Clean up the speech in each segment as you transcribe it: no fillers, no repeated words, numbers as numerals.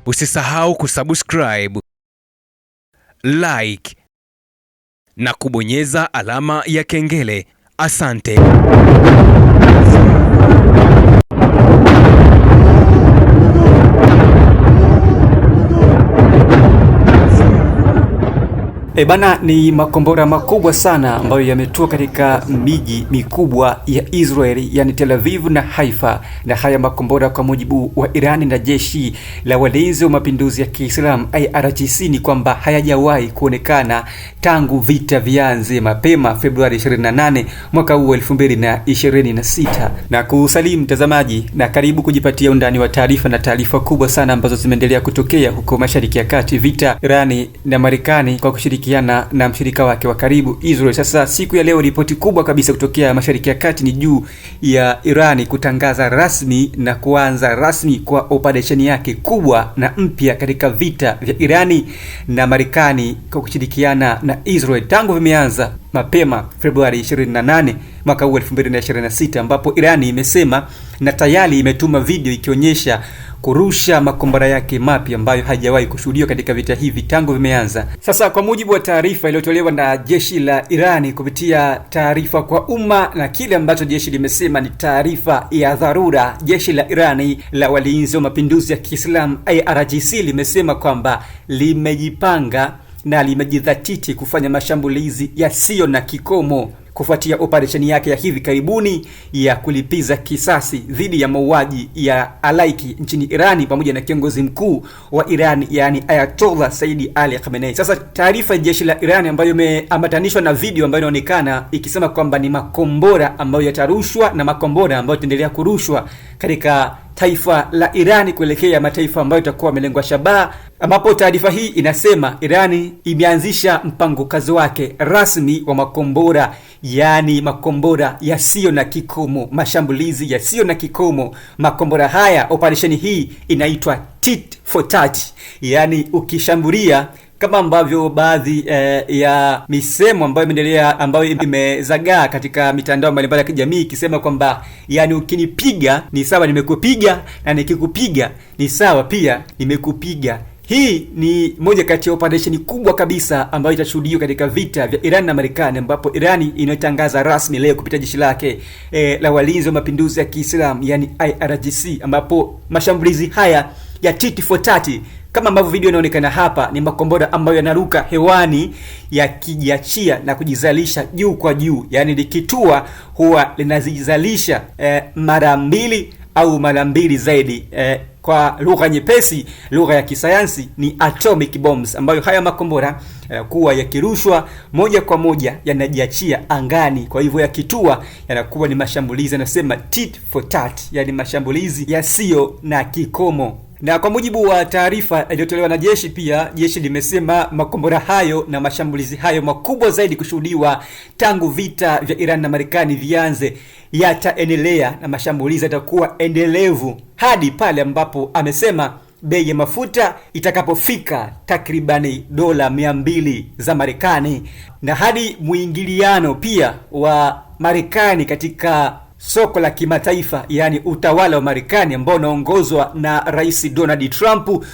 Usisahau kusubscribe, like na kubonyeza alama ya kengele. Asante. Bana, ni makombora makubwa sana ambayo yametua katika miji mikubwa ya Israeli, yani Tel Aviv na Haifa. Na haya makombora kwa mujibu wa Irani na jeshi la walinzi wa mapinduzi ya Kiislamu IRGC ni kwamba hayajawahi kuonekana tangu vita vianze mapema Februari 28 mwaka huu 2026. Na kusalimu mtazamaji na karibu kujipatia undani wa taarifa na taarifa kubwa sana ambazo zimeendelea kutokea huko Mashariki ya Kati. Vita Irani na Marekani kwa kushirikiana na mshirika wake wa karibu Israel. Sasa siku ya leo ripoti kubwa kabisa kutokea Mashariki ya Kati ni juu ya Irani kutangaza rasmi na kuanza rasmi kwa operesheni yake kubwa na mpya katika vita vya Irani na Marekani kwa kushirikiana na Israel tangu vimeanza mapema Februari 28 mwaka 2026, ambapo Irani imesema na tayari imetuma video ikionyesha kurusha makombora yake mapya ambayo haijawahi kushuhudiwa katika vita hivi tangu vimeanza. Sasa kwa mujibu wa taarifa iliyotolewa na jeshi la Irani kupitia taarifa kwa umma, na kile ambacho jeshi limesema ni taarifa ya dharura, jeshi la Irani la walinzi wa mapinduzi ya Kiislamu IRGC limesema kwamba limejipanga na limejidhatiti kufanya mashambulizi yasiyo na kikomo kufuatia operesheni yake ya hivi karibuni ya kulipiza kisasi dhidi ya mauaji ya halaiki nchini Irani pamoja na kiongozi mkuu wa Irani, yani Ayatollah Said Ali Khamenei. Sasa taarifa ya jeshi la Irani ambayo imeambatanishwa na video ambayo inaonekana ikisema kwamba ni makombora ambayo yatarushwa na makombora ambayo yataendelea kurushwa katika taifa la Irani kuelekea mataifa ambayo itakuwa yamelengwa shabaha, ambapo taarifa hii inasema Irani imeanzisha mpango kazi wake rasmi wa makombora, yani makombora yasiyo na kikomo, mashambulizi yasiyo na kikomo. Makombora haya, operesheni hii inaitwa Tit for Tat, yani ukishambulia, kama ambavyo baadhi ya misemo ambayo imezagaa katika mitandao mbalimbali ya kijamii ikisema kwamba yani ukinipiga ni sawa nimekupiga, na nikikupiga ni sawa pia nimekupiga. Hii ni moja kati ya operesheni kubwa kabisa ambayo itashuhudiwa katika vita vya Iran na Marekani, ambapo Irani inatangaza rasmi leo kupitia jeshi lake la walinzi wa mapinduzi ya Kiislamu, yani IRGC, ambapo mashambulizi haya ya Tit for Tat, kama ambavyo video inaonekana hapa, ni makombora ambayo yanaruka hewani yakijiachia na kujizalisha juu kwa juu, yani likitua huwa linazizalisha mara mbili au mara mbili zaidi. Kwa lugha nyepesi, lugha ya kisayansi ni atomic bombs, ambayo haya makombora kuwa yakirushwa moja kwa moja yanajiachia angani. Kwa hivyo yakitua yanakuwa ni mashambulizi yanasema Tit for Tat, yani mashambulizi yasiyo na kikomo. Na kwa mujibu wa taarifa iliyotolewa na jeshi, pia jeshi limesema makombora hayo na mashambulizi hayo makubwa zaidi kushuhudiwa tangu vita vya Iran na Marekani vianze yataendelea, na mashambulizi yatakuwa endelevu hadi pale ambapo amesema bei ya mafuta itakapofika takribani dola 200 za Marekani, na hadi muingiliano pia wa Marekani katika soko la kimataifa, yani utawala wa Marekani ambao unaongozwa na Rais Donald Trump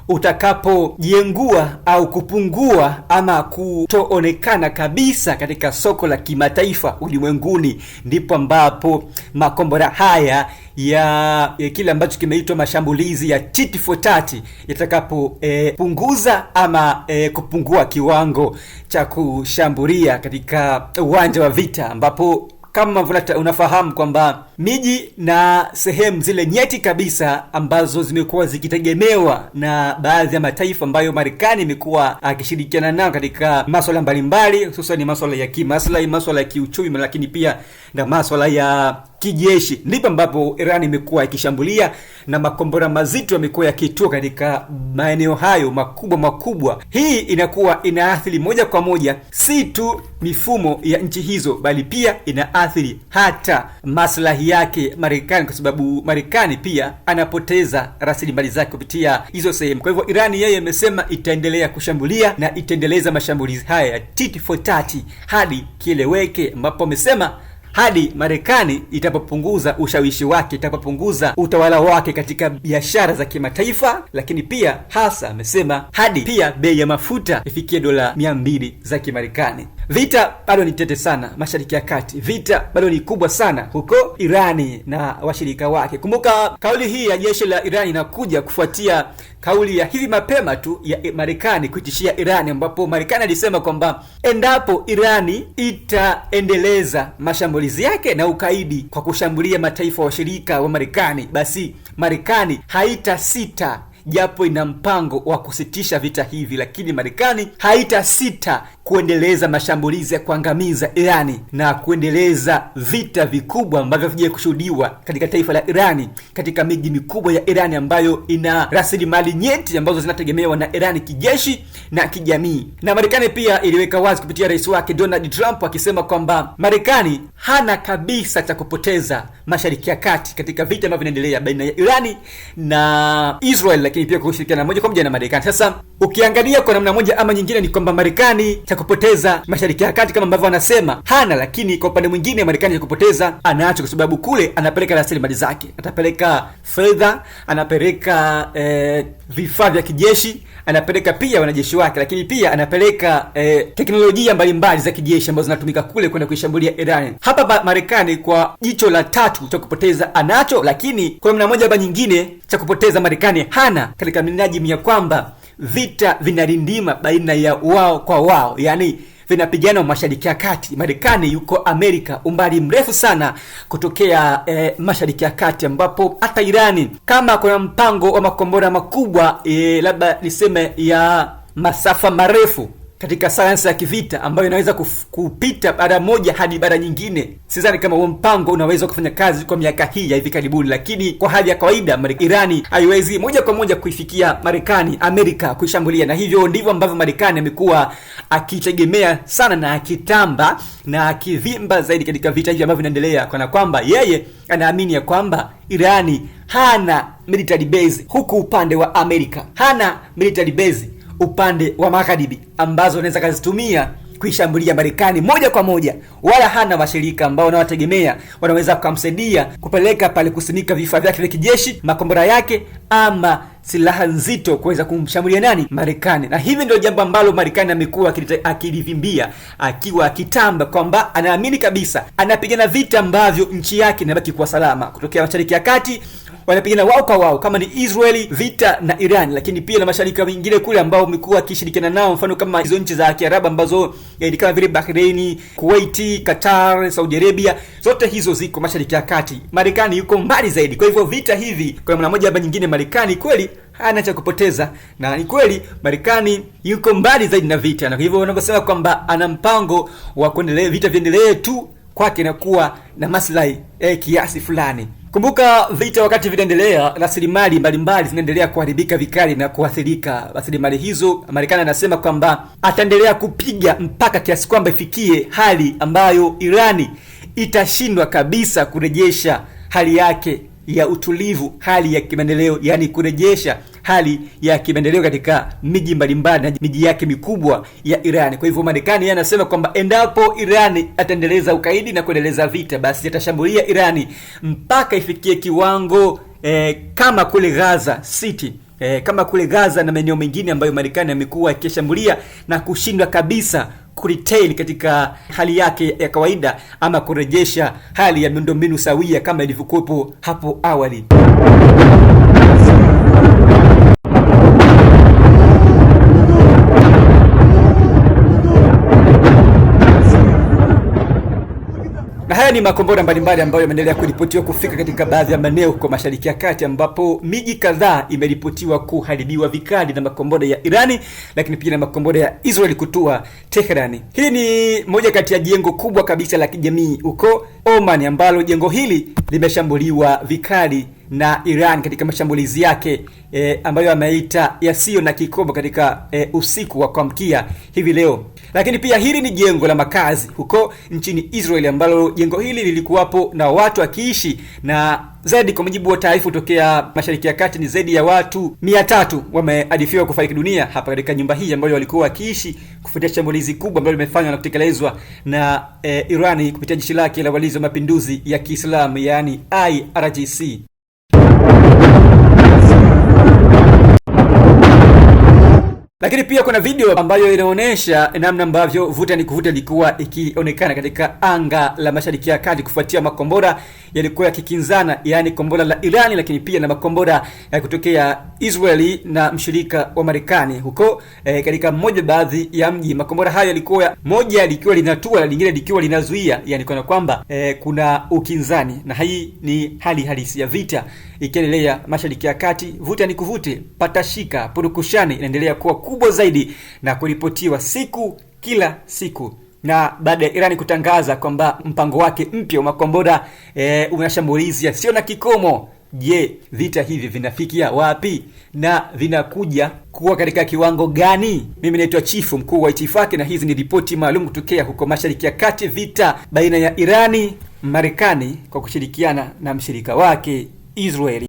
utakapojengua au kupungua ama kutoonekana kabisa katika soko la kimataifa ulimwenguni, ndipo ambapo makombora haya ya kile ambacho kimeitwa mashambulizi ya Tit for Tat yatakapopunguza ama kupungua kiwango cha kushambulia katika uwanja wa vita, ambapo kama unafahamu kwamba miji na sehemu zile nyeti kabisa ambazo zimekuwa zikitegemewa na baadhi ya mataifa ambayo Marekani imekuwa akishirikiana nao katika masuala mbalimbali, hususan masuala ya kimaslahi, masuala ya kiuchumi, lakini pia na masuala ya kijeshi, ndipo ambapo Iran imekuwa ikishambulia na makombora mazito yamekuwa yakitua katika maeneo hayo makubwa. Hii inakuwa inaathiri moja kwa moja si tu mifumo ya nchi hizo, bali pia inaathiri hata maslahi yake Marekani, kwa sababu Marekani pia anapoteza rasilimali zake kupitia hizo sehemu. Kwa hivyo Iran yeye imesema itaendelea kushambulia na itaendeleza mashambulizi haya ya Tit for Tat hadi kieleweke, ambapo amesema hadi Marekani itapopunguza ushawishi wake, itapopunguza utawala wake katika biashara za kimataifa, lakini pia hasa amesema hadi pia bei ya mafuta ifikie dola 200 za Kimarekani. Vita bado ni tete sana Mashariki ya Kati. Vita bado ni kubwa sana huko Irani na washirika wake. Kumbuka kauli hii ya jeshi la Irani inakuja kufuatia kauli ya hivi mapema tu ya Marekani kuitishia Irani, ambapo Marekani alisema kwamba endapo Irani itaendeleza mashambulizi yake na ukaidi kwa kushambulia mataifa washirika wa Marekani, basi Marekani haitasita, japo ina mpango wa kusitisha vita hivi, lakini Marekani haitasita kuendeleza mashambulizi ya kuangamiza Irani na kuendeleza vita vikubwa ambavyo vije kushuhudiwa katika taifa la Irani, katika miji mikubwa ya Irani ambayo ina rasilimali nyeti ambazo zinategemewa na Irani kijeshi na kijamii. Na Marekani pia iliweka wazi kupitia rais wake Donald Trump akisema kwamba Marekani hana kabisa cha kupoteza Mashariki ya Kati katika vita ambavyo vinaendelea baina ya Irani na Israel, lakini pia kushirikiana moja kwa moja na Marekani. Sasa ukiangalia kwa namna moja ama nyingine ni kwamba Marekani cha kupoteza Mashariki ya Kati kama ambavyo wanasema hana, lakini kwa upande mwingine Marekani cha kupoteza anacho, kwa sababu kule anapeleka rasilimali zake, atapeleka fedha, anapeleka vifaa vya kijeshi, anapeleka pia wanajeshi wake, lakini pia anapeleka teknolojia mbalimbali za kijeshi ambazo zinatumika kule kwenda kuishambulia Iran. Hapa Marekani kwa jicho la tatu cha kupoteza anacho, lakini kwa namna moja ama nyingine cha kupoteza Marekani hana, katika minajili ya kwamba vita vinarindima baina ya wao kwa wao, yani vinapigana Mashariki ya Kati. Marekani yuko Amerika, umbali mrefu sana kutokea Mashariki ya Kati, ambapo hata Irani kama kuna mpango wa makombora makubwa labda niseme ya masafa marefu katika sayansi ya kivita ambayo inaweza kupita bara moja hadi bara nyingine, sidhani kama huo mpango unaweza kufanya kazi kwa miaka hii ya hivi karibuni. Lakini kwa hali ya kawaida Irani haiwezi moja kwa moja kuifikia Marekani, Amerika kuishambulia, na hivyo ndivyo ambavyo Marekani amekuwa akitegemea sana na akitamba na akivimba zaidi katika vita hivi ambavyo vinaendelea, kana kwamba yeye anaamini ya kwamba Irani hana military base huku upande wa Amerika, hana military base upande wa magharibi ambazo wanaweza kuzitumia kuishambulia Marekani moja kwa moja, wala hana washirika ambao wanawategemea wanaweza kumsaidia kupeleka pale kusimika vifaa vyake vya kijeshi, makombora yake ama silaha nzito kuweza kumshambulia nani? Marekani. Na hivi ndio jambo ambalo Marekani amekuwa akilivimbia, akiwa akitamba kwamba anaamini kabisa anapigana vita ambavyo nchi yake inabaki kwa salama. Kutokea Mashariki ya Kati wanapigana wao kwa wao, kama ni Israeli vita na Iran, lakini pia na mashariki mengine kule ambao wamekuwa akishirikiana nao, mfano kama hizo nchi za Kiarabu ambazo ni kama vile Bahrain, Kuwait, Qatar, Saudi Arabia, zote hizo ziko Mashariki ya Kati. Marekani yuko mbali zaidi. Kwa hivyo vita hivi kwa namna moja ama nyingine Marekani kweli hana cha kupoteza, na ni kweli Marekani yuko mbali zaidi na vita, na hivyo wanavyosema kwamba ana mpango wa kuendelea vita viendelee tu, kwake inakuwa na maslahi kiasi fulani. Kumbuka vita wakati vinaendelea, rasilimali mbalimbali zinaendelea kuharibika vikali na kuathirika. Rasilimali hizo Marekani anasema kwamba ataendelea kupiga mpaka kiasi kwamba ifikie hali ambayo Irani itashindwa kabisa kurejesha hali yake ya utulivu, hali ya kimaendeleo, yani kurejesha hali ya kimaendeleo katika miji mbalimbali na miji yake mikubwa ya Irani. Kwa hivyo Marekani anasema kwamba endapo Irani ataendeleza ukaidi na kuendeleza vita, basi atashambulia Irani mpaka ifikie kiwango kama kule Gaza City, kama kule Gaza na maeneo mengine ambayo Marekani amekuwa akishambulia na kushindwa kabisa kuretain katika hali yake ya kawaida ama kurejesha hali ya miundombinu sawia kama ilivyokuwa hapo awali. Na haya ni makombora mbalimbali ambayo yameendelea kuripotiwa kufika katika baadhi ya maeneo huko Mashariki ya Kati, ambapo miji kadhaa imeripotiwa kuharibiwa vikali na makombora ya Irani, lakini pia na makombora ya Israeli kutua Tehran. Hii ni moja kati ya jengo kubwa kabisa la kijamii huko Oman, ambalo jengo hili limeshambuliwa vikali na Iran katika mashambulizi yake ambayo ameita yasiyo na kikomo katika usiku wa kuamkia hivi leo. Lakini pia hili ni jengo la makazi huko nchini Israel, ambalo jengo hili lilikuwapo na watu akiishi, na zaidi kwa mujibu wa taarifa kutokea Mashariki ya Kati ni zaidi ya watu 300 wameadifiwa kufariki dunia hapa katika nyumba hii ambayo walikuwa wakiishi kufuatia shambulizi kubwa ambalo limefanywa na kutekelezwa na Irani kupitia jeshi lake la walinzi wa mapinduzi ya Kiislamu, yani IRGC. Lakini pia kuna video ambayo inaonyesha namna ambavyo vuta ni kuvuta ilikuwa ikionekana katika anga la Mashariki ya Kati kufuatia makombora yalikuwa yakikinzana, yani kombora la Irani lakini pia na makombora ya kutokea Israeli na mshirika wa Marekani huko katika mmoja baadhi ya mji. Makombora hayo yalikuwa moja likiwa linatua na lingine likiwa linazuia, yani kana kwamba kuna ukinzani, na hii ni hali halisi ya vita ikiendelea Mashariki ya Kati. Vuta ni kuvute, patashika, purukushani inaendelea kuwa kubwa zaidi na kuripotiwa kila siku. Na baada ya Irani kutangaza kwamba mpango wake mpya wa makombora unashambulizi yasiyo na kikomo, je, vita hivi vinafikia wapi na vinakuja kuwa katika kiwango gani? Mimi naitwa Chifu mkuu wa Itifaki na hizi ni ripoti maalum kutokea huko Mashariki ya Kati, vita baina ya Irani, Marekani kwa kushirikiana na mshirika wake Israeli.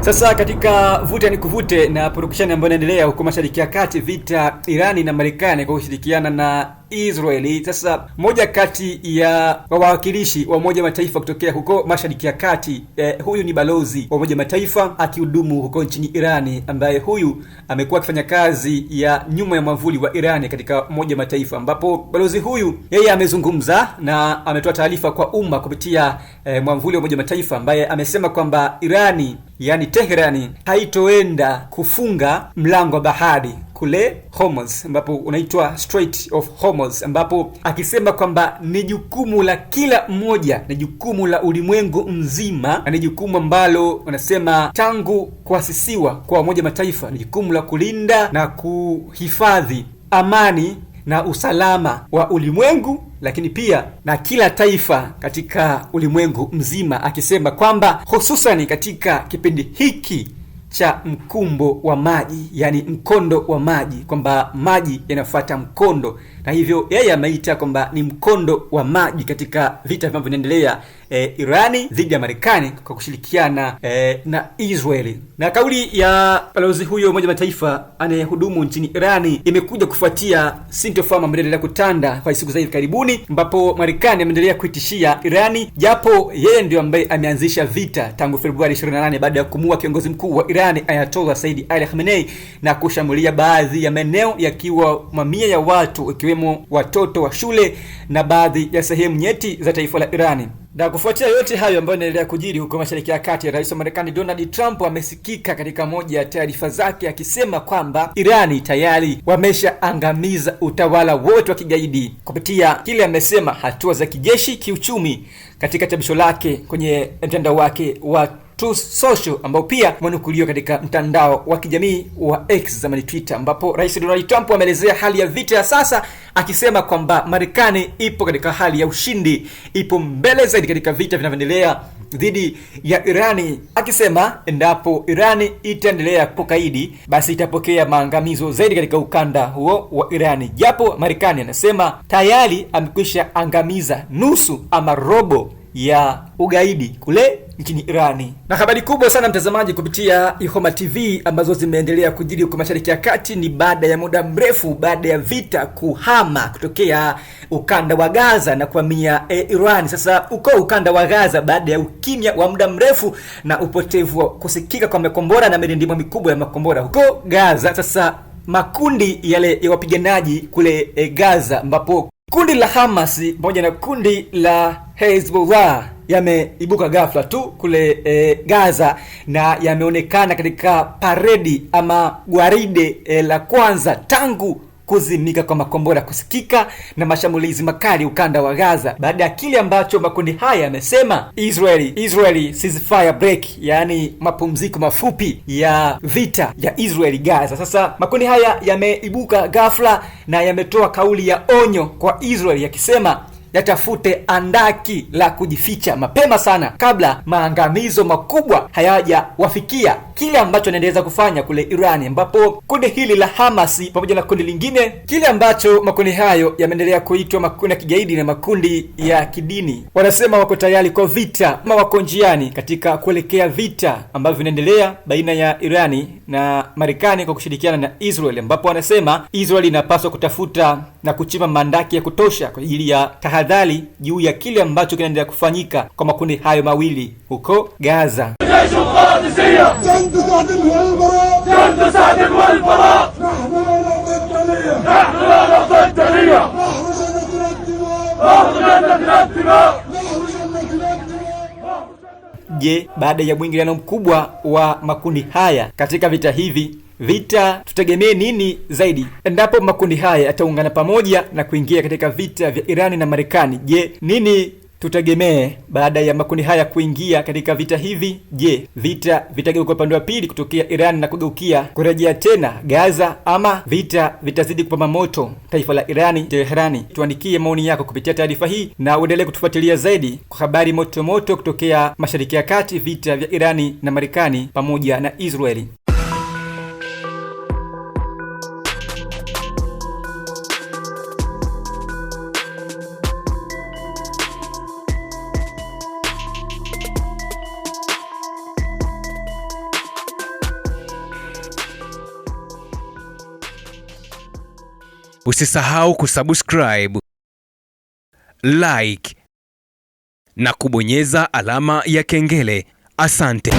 Sasa katika vuta ni kuvute na purukushani ambayo inaendelea huko Mashariki ya Kati, vita Irani na Marekani kwa kushirikiana na Israeli. Sasa moja kati ya wawakilishi wa Umoja Mataifa kutokea huko Mashariki ya Kati, huyu ni balozi wa Umoja Mataifa akihudumu huko nchini Irani, ambaye huyu amekuwa akifanya kazi ya nyuma ya mwavuli wa Irani katika Umoja Mataifa, ambapo balozi huyu yeye amezungumza na ametoa taarifa kwa umma kupitia mwavuli wa Umoja Mataifa, ambaye amesema kwamba Irani, yani Teherani, haitoenda kufunga mlango wa bahari kule Hormuz, ambapo unaitwa Strait of Hormuz, ambapo akisema kwamba ni jukumu la kila mmoja, ni jukumu la ulimwengu mzima, na ni jukumu ambalo wanasema tangu kuasisiwa kwa Umoja Mataifa ni jukumu la kulinda na kuhifadhi amani na usalama wa ulimwengu, lakini pia na kila taifa katika ulimwengu mzima, akisema kwamba hususani katika kipindi hiki cha mkumbo wa maji, yani mkondo wa maji, kwamba maji yanafuata mkondo, na hivyo yeye ameita kwamba ni mkondo wa maji katika vita ambavyo vinaendelea Irani dhidi ya Marekani kwa kushirikiana na Israeli. Na kauli ya balozi huyo Umoja Mataifa anayehudumu nchini Irani imekuja kufuatia sintofahamu ambayo inaendelea kutanda kwa siku za hivi karibuni, ambapo Marekani ameendelea kuitishia Irani, japo yeye ndio ambaye ameanzisha vita tangu Februari 28 baada ya kumua kiongozi mkuu wa Irani Ayatollah Said Ali Khamenei na kushambulia baadhi ya maeneo yakiwa mamia ya watu ikiwemo watoto wa shule na baadhi ya sehemu nyeti za taifa la Irani. Na kufuatia yote hayo ambayo yanaendelea kujiri huko Mashariki ya Kati, Rais wa Marekani Donald Trump amesikika katika moja ya taarifa zake akisema kwamba Irani tayari wameshaangamiza utawala wote wa kigaidi kupitia kile amesema hatua za kijeshi, kiuchumi, katika chapisho lake kwenye mtandao wake wa Truth Social, ambao pia mwanukuliwa katika mtandao wa kijamii wa X zamani Twitter, ambapo Rais Donald Trump ameelezea hali ya vita ya sasa akisema kwamba Marekani ipo katika hali ya ushindi, ipo mbele zaidi katika vita vinavyoendelea dhidi ya Irani, akisema endapo Irani itaendelea kukaidi basi itapokea maangamizo zaidi katika ukanda huo wa Irani, japo Marekani anasema tayari amekwisha angamiza nusu ama robo ya ugaidi kule nchini Irani. Na habari kubwa sana mtazamaji kupitia Ihoma TV ambazo zimeendelea kujiri huko Mashariki ya Kati ni baada ya muda mrefu, baada ya vita kuhama kutokea ukanda wa Gaza na kuhamia Iran. Sasa uko ukanda wa Gaza baada ya ukimya wa muda mrefu na upotevu wa kusikika kwa makombora na mirindimo mikubwa ya makombora huko Gaza. Sasa makundi yale ya wapiganaji kule Gaza, ambapo kundi la Hamas pamoja na kundi la Hezbollah yameibuka ghafla tu kule Gaza na yameonekana katika paredi ama gwaride la kwanza tangu kuzimika kwa makombora kusikika na mashambulizi makali ukanda wa Gaza, baada ya kile ambacho makundi haya yamesema Israeli ceasefire break, yani mapumziko mafupi ya vita ya Israeli Gaza. Sasa makundi haya yameibuka ghafla na yametoa kauli ya onyo kwa Israeli yakisema yatafute andaki la kujificha mapema sana kabla maangamizo makubwa hayajawafikia kile ambacho anaendeleza kufanya kule Irani, ambapo kundi hili la Hamasi pamoja na kundi lingine, kile ambacho makundi hayo yameendelea kuitwa makundi ya kigaidi na makundi ya kidini, wanasema wako tayari kwa vita ama wako njiani katika kuelekea vita ambavyo vinaendelea baina ya Irani na Marekani kwa kushirikiana na Israeli, ambapo wanasema Israeli inapaswa kutafuta na kuchimba mandaki ya kutosha kwa ajili ya tahadhari juu ya kile ambacho kinaendelea kufanyika kwa makundi hayo mawili huko Gaza. Je, baada ya mwingiliano mkubwa wa makundi haya katika vita hivi, tutegemee nini zaidi endapo makundi haya yataungana pamoja na kuingia katika vita vya Irani na Marekani? Je, nini tutegemee baada ya makundi haya kuingia katika vita hivi? Je, vita vitageuka upande wa pili kutokea Iran na kugeukia kurejea tena Gaza, ama vita vitazidi kupamba moto taifa la Irani, Teherani? Tuandikie maoni yako kupitia taarifa hii na uendelee kutufuatilia zaidi kwa habari moto moto kutokea Mashariki ya Kati, vita vya Irani na Marekani pamoja na Israeli. Usisahau kusubscribe, like na kubonyeza alama ya kengele. Asante.